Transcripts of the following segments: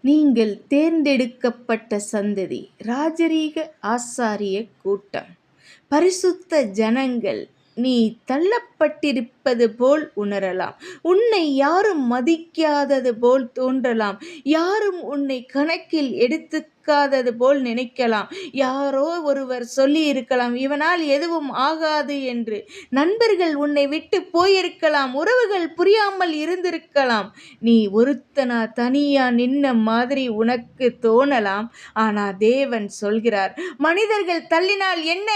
நீங்கள் தேர்ந்தெடுக்கப்பட்ட சந்ததி, ராஜரீக ஆசாரிய கூட்டம், பரிசுத்த ஜனங்கள். நீ தள்ளப்பட்டிருப்பது போல் உணரலாம். உன்னை யாரும் மதிக்காதது போல் தோன்றலாம். யாரும் உன்னை கணக்கில் எடுத்துக்காதது போல் நினைக்கலாம். யாரோ ஒருவர் சொல்லி இருக்கலாம், இவனால் எதுவும் ஆகாது என்று. நண்பர்கள் உன்னை விட்டு போயிருக்கலாம். உறவுகள் புரியாமல் இருந்திருக்கலாம். நீ ஒருத்தனா தனியா நின்ன மாதிரி உனக்கு தோணலாம். ஆனா தேவன் சொல்கிறார், மனிதர்கள் தள்ளினால் என்ன,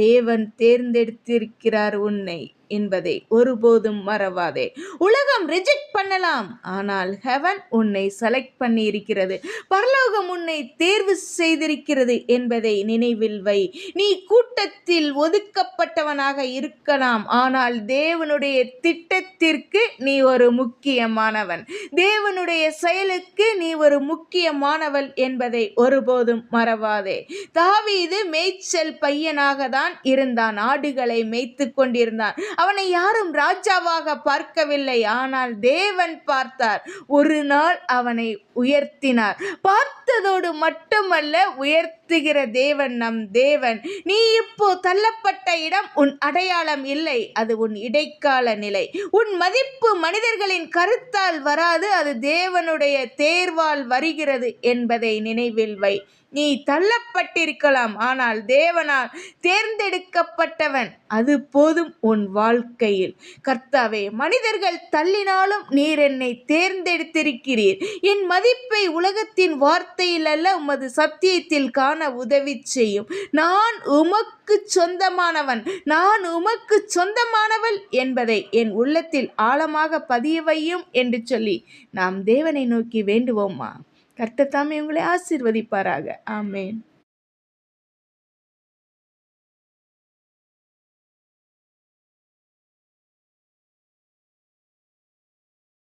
தேவன் தேர்ந்தெடுத்திருக்கிறார் உன்னை என்பதை ஒருபோதும் மறவாதே. உலகம் ரிஜெக்ட் பண்ணலாம், ஆனால் ஹெவன் உன்னை செலக்ட் பண்ணி இருக்கிறது. பரலோகம் உன்னை தேர்வு செய்திருக்கிறது என்பதை நினைவில் வை. நீ கூட்டத்தில் ஒதுக்கப்பட்டவனாக இருக்கலாம், ஆனால் தேவனுடைய திட்டத்திற்கு நீ ஒரு முக்கியமானவன். தேவனுடைய செயலுக்கு நீ ஒரு முக்கியமானவள் என்பதை ஒருபோதும் மறவாதே. தாவீது மேய்ச்சல் பையனாக தான் இருந்தான். ஆடுகளை மேய்த்து கொண்டிருந்தான். அவனை யாரும் ராஜாவாக பார்க்கவில்லை, ஆனால் தேவன் பார்த்தார். ஒரு நாள் அவனை உயர்த்தினார். பார்த்ததோடு மட்டுமல்ல, உயர்த்துகிற தேவன் நம் தேவன். நீ இப்போ தள்ளப்பட்ட இடம் உன் அடையாளம் இல்லை, அது உன் இடைக்கால நிலை. உன் மதிப்பு மனிதர்களின் கருத்தால் வராது, அது தேவனுடைய தேர்வால் வருகிறது என்பதை நினைவில் வை. நீ தள்ளப்பட்டிருக்கலாம், ஆனால் தேவனால் தேர்ந்தெடுக்கப்பட்டவன். அது போதும் உன் வாழ்க்கையில். கர்த்தாவே, மனிதர்கள் தள்ளினாலும் நீர் என்னை தேர்ந்தெடுத்திருக்கிறீர். என் மதிப்பை உலகத்தின் வார்த்தையில் அல்ல, உமது சத்தியத்தில் காண உதவி செய்யும். நான் உமக்கு சொந்தமானவன், நான் உமக்கு சொந்தமானவள் என்பதை என் உள்ளத்தில் ஆழமாக பதிய வையும் என்று சொல்லி நாம் தேவனை நோக்கி வேண்டுவோமா? கர்த்தர் தாமே உங்களை ஆசீர்வதிப்பாராக. ஆமென்.